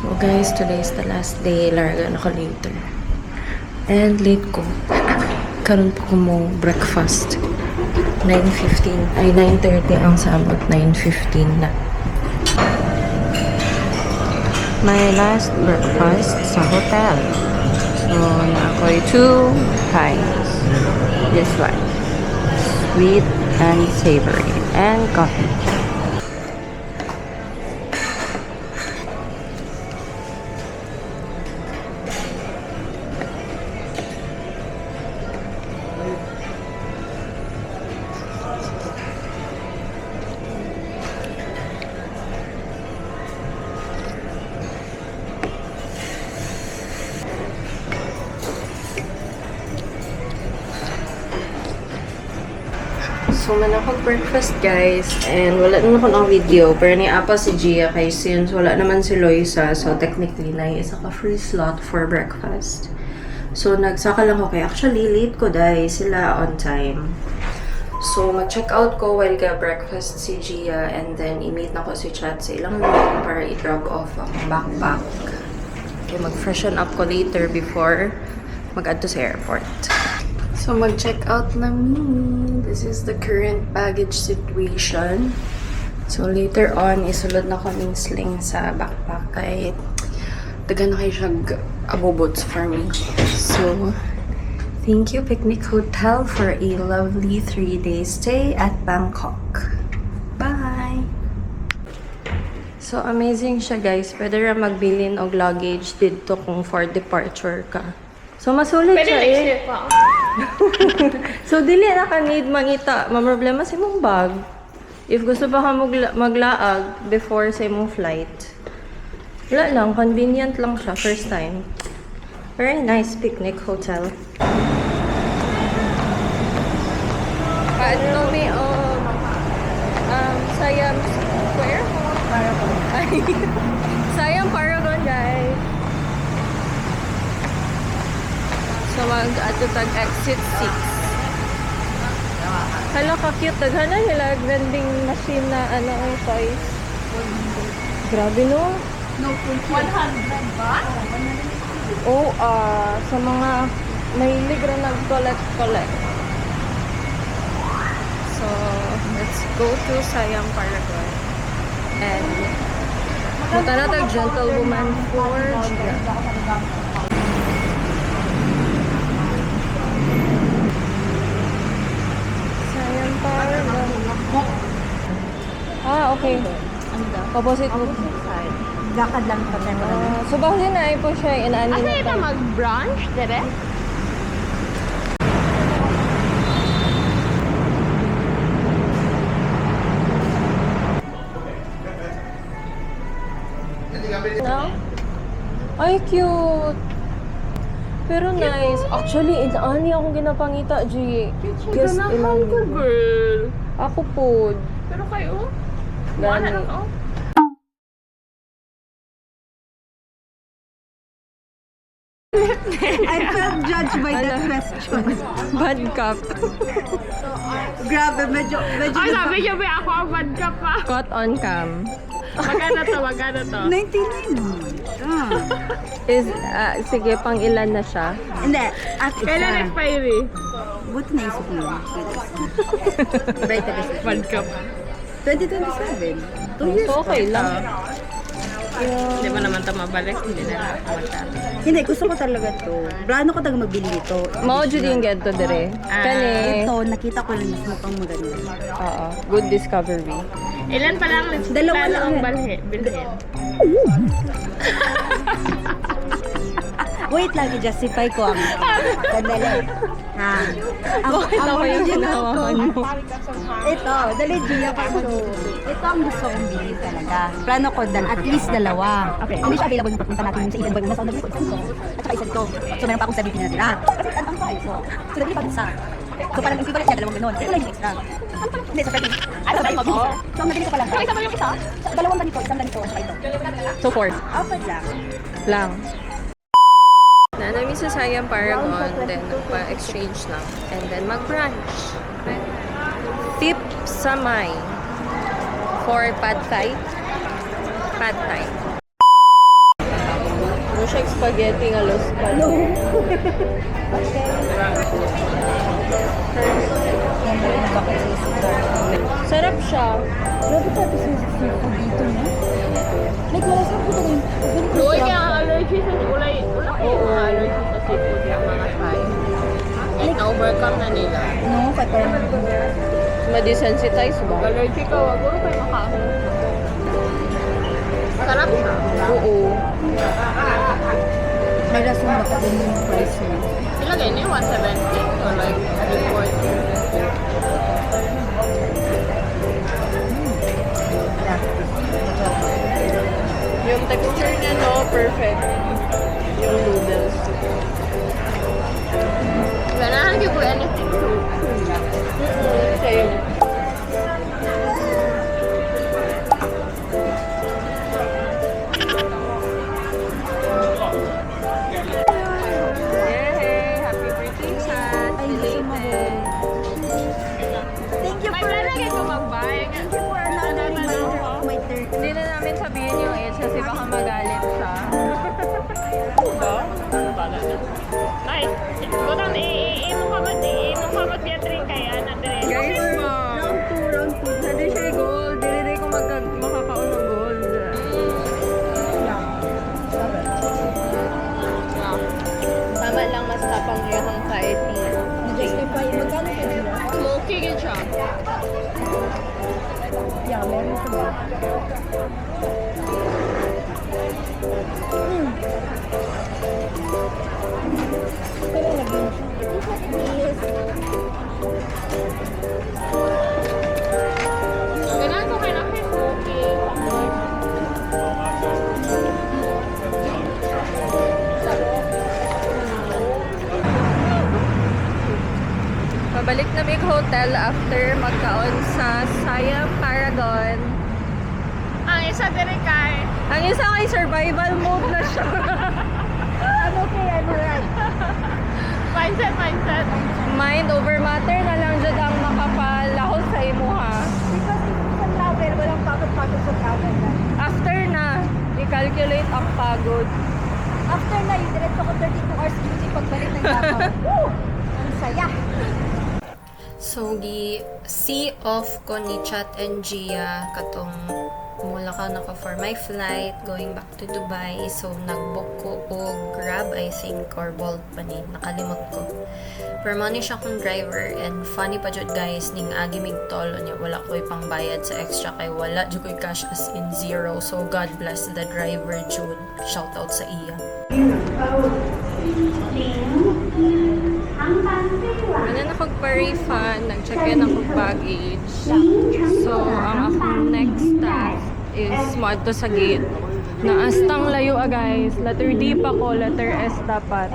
So guys, today is the last day. Larga na ko later. And late ko. Karon po ko mo breakfast. 9:15. Ay, 9:30 ang sabot. 9:15 na. My last breakfast sa hotel. So, na-ako'y 2 pies. This one. Sweet and savory. And coffee. So, manakog breakfast, guys. And wala naman ako ng video. Pero ni-apa si Gia kay since wala naman si Loisa. So, technically, isa ka free slot for breakfast. So, nagsaka lang ako kay actually, late ko dahil sila on time. So, mag-check out ko while ka breakfast si Gia. And then, i-meet na ko si Chat sa ilang room para i-drop off ang backpack. Okay, mag-freshen up ko later before mag-add to sa airport. So, mag-check out na me. This is the current baggage situation. So, later on, isulod na ko ng sling sa backpack kay taga na kayo siyang abobots for me. So, thank you, Picnic Hotel, for a lovely 3-day stay at Bangkok. Bye! So, amazing siya, guys. Pwede ra magbilin og luggage dito kung for departure ka. So, masulit siya eh. So, dili na ka need mangita. Mamroblema sa imong bag. If gusto pa ka maglaag before sa imong flight. Wala lang. Convenient lang siya. First time. Very nice Picnic Hotel. Paano may Siam Square? Paragon. Siam Paragon, guys. So, mag-ato tag exit 6. Hala ka cute. Taghana nila vending machine na yung toys. Grabe no? No, 100 ba? Oh, sa mga mahilig rin nag-collect. So, let's go to Siam Paragon. And, punta na tag Gentlewoman Forge. Okay. Opposite mo. Lakad lang pa tayo. So, bakit na po siya inaani Asa na ito mag-brunch, dire? No? Ay, cute! Pero nice. Actually, inaani akong ginapangita, G. Guess ilang ko, girl. Ako po. Pero kayo? Gani. I felt judged by that question. Bad cup. Grabe, medyo Ay, sabi niyo ba ako ang bad ka pa? Caught on cam. Magkano to? 99 naman. Is, sige, pang ilan na siya? Hindi, at Kailan isa. expiry? Buti naisip mo. Bright na isa. Bad ka. 2027. 2 years So, okay pa. lang. Hindi mo naman ito mabalik. Hindi na lang magkano. Hindi, gusto ko talaga to. Plano ko talaga magbili nito. Mao jud yung get to dire. Kani. Ito, nakita ko lang mas mukhang maganda. Oo. Good discovery. Ilan pa lang Dalawa plano lang ang yan. bilhin? Wait lang, i-justify ko ang sandali. Ha? Bakit ako yung original hinahawakan mo? Ito, dali Gia pa mo. Ito ang gusto kong bilhin talaga. Plano ko at least dalawa. Okay. Hindi siya available yung pagpunta natin sa isang buwan. Nasa under ko, isang ko. At saka isang ko. So, meron pa akong 70 na sila. Kasi ang price ko. So, nabili pa isa. So, parang equivalent niya, dalawang ganon. Ito lang yung extra. Hindi, sa 30. Ay, sa 30 mo? So, ang nabili ko pa lang. Isa ba yung isa? Dalawang ganito, isang ganito, at saka ito. So, 4 Apat lang. lang. Na namin sa Siam Paragon, then pa-exchange lang. And then mag-brunch. Tip Samay for Pad Thai. Pad Thai. spaghetti nga los palo. Sarap siya. Grabe pa ito sa seafood dito, no? Like, malasang po rin. Uy, kaya ang allergy sa ulay. Wala ko yung mga allergy sa seafood yung mga Thai. Like, na-overcome na nila. No, kaya parang... Madesensitize ba? Allergy ka, wag mo kayo makaahon. Sarap siya. Oo. May rason ba ka din yung price niya? Ilagay niyo 170 or like 340. Yung texture niya, no? Perfect. Yung noodles. Ganahan ko anything to. Same. Yay! Happy birthday, Chat! Ay, Belated. Thank you May for... lalagay ko mag-buy. Thank you for another reminder of my 30. Hindi na namin sabihin yung age kasi baka magalit siya. Nay, butang i-imo ka mag-drink kaya na dire. Guys, round 2. Hindi siya gold. Hindi ko makakaon ng gold. Tama lang, mas tapang yung kahit Na-justify. Magkano ka din? Smoky yun siya. Yeah, meron ka ba? Pero lagyan siya. Ganahan ko kayo na kay smoky. Pabalik na big hotel after magkaon sa Siam Paragon. Ang isa dire kay Ang isa kay survival mode na siya. I'm okay, I'm alright. mindset. Mind over matter na lang dyan ang makapalahos sa imuha. Because if sa travel, walang pagod-pagod sa travel na. After na, i-calculate ang pagod. After na, yung diretso ko 32 hours duty pagbalik ng Davao. Woo! Ang saya! So, see off ko ni Chat and Gia katong mula ka naka for my flight going back to Dubai. So, nag-book ko o Grab, I think, or Bolt pa ni. Nakalimot ko. Pero money siya kong driver and funny pa jud guys, ning agi mig tolo niya. Wala ko ipang bayad sa extra kay wala jud ko cash as in zero. So, God bless the driver Jude. Shout out sa iya. Ano na kong pa-refund, nag-check-in ako baggage. So, ang akong next task is mo sa gate. Naastang layo guys. Letter D pa ko, letter S dapat.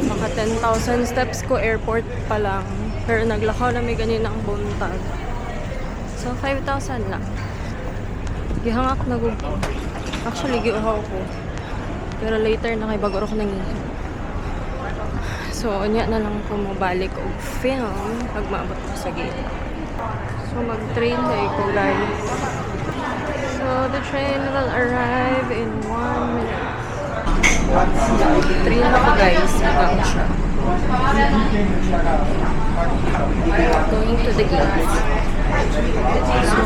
Maka 10,000 steps ko, airport pa lang. Pero naglakaw na may ganyan ang buntag. So, 5,000 lang. Gihangak na ko. Actually, giuhaw ko. Pero later na kay bagoro ko nangihin. So, unya na lang ko mabalik og film pag maabot ko sa gate. So, mag-train na ko guys. So, the train will arrive in 1 minute. Train na ko guys. Hanggang siya. Going to the gate.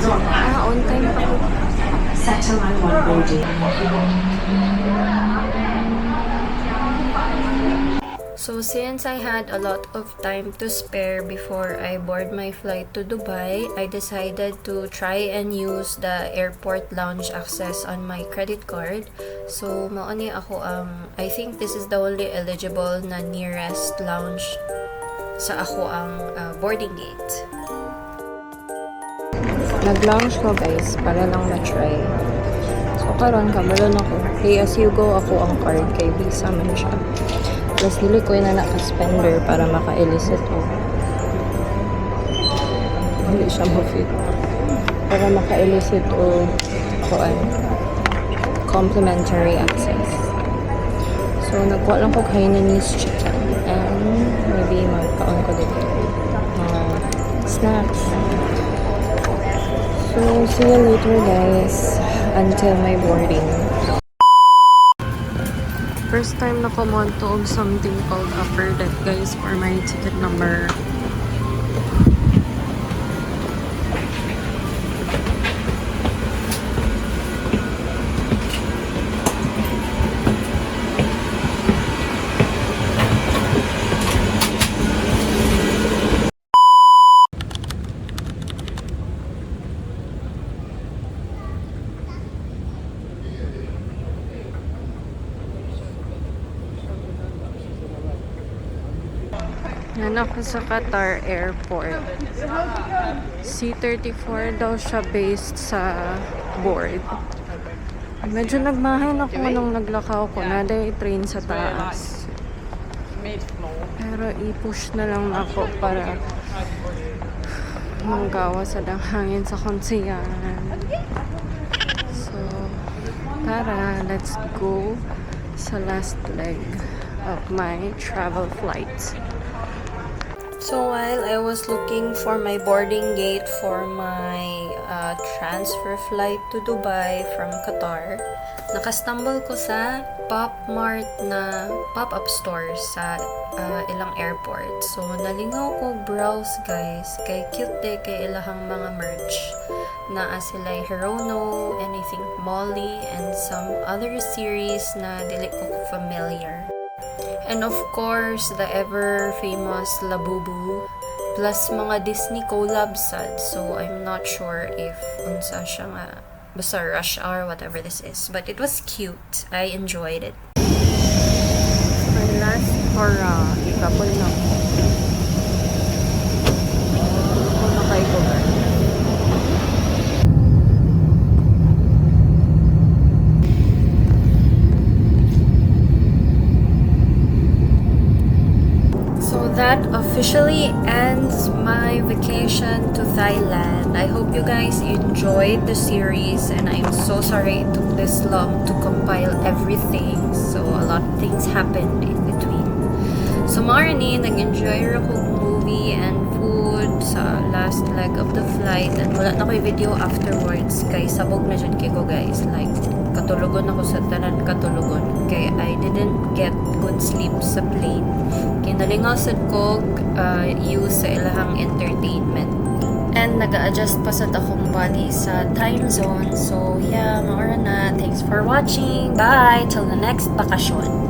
So, on time pa ko. Satellite 1 boarding. So since I had a lot of time to spare before I board my flight to Dubai, I decided to try and use the airport lounge access on my credit card. So mauni ako I think this is the only eligible na nearest lounge sa ako ang boarding gate. Nag-lounge ko guys para lang ma-try. So karon kabalo na ko. Pay as you go ako ang card kay Visa man siya. Plus, dili ko na naka-spender para maka-elicit o. Hindi siya ma-fit. Para maka-elicit o complimentary access. So, nagkuha lang ko Hainanese chicken and maybe magkaon ko dito. Snacks. So, see you later guys. until my boarding. First time na kumonto og something called upper deck, guys, for my ticket number. Yan ako sa Qatar Airport. C34 daw siya based sa board. Medyo nagmahin ako nung naglakaw ko. Naday train sa taas. Pero i-push na lang ako para manggawa sa hangin sa konsiyan. So, tara, let's go sa last leg of my travel flight. So while I was looking for my boarding gate for my transfer flight to Dubai from Qatar, nakastumble ko sa Pop Mart na pop-up store sa ilang airport. So nalingaw ko browse, guys, kay cute kay ilahang mga merch. Naa sila Hirono, anything Molly, and some other series na dili ko familiar. And of course, the ever-famous Labubu, plus mga Disney collab sad. So, I'm not sure if unsa siya nga, basta rush hour, whatever this is. But it was cute. I enjoyed it. My last hurrah, ikapol na ko. Kung nakaibugan. That officially ends my vacation to Thailand. I hope you guys enjoyed the series, and I'm so sorry it took this long to compile everything. So a lot of things happened in between. So Marnie, nag-enjoy ako movie and food sa last leg of the flight, and wala na ko'y video afterwards kay sabog na dyan ko, guys. Like, katulugon ako sa tanan katulugon kay I didn't get good sleep sa plane. Kinalingaw sad ko use sa ilahang entertainment. And nag-a-adjust pa sa akong body sa time zone. So yeah, maura na. Thanks for watching. Bye! Till the next bakasyon.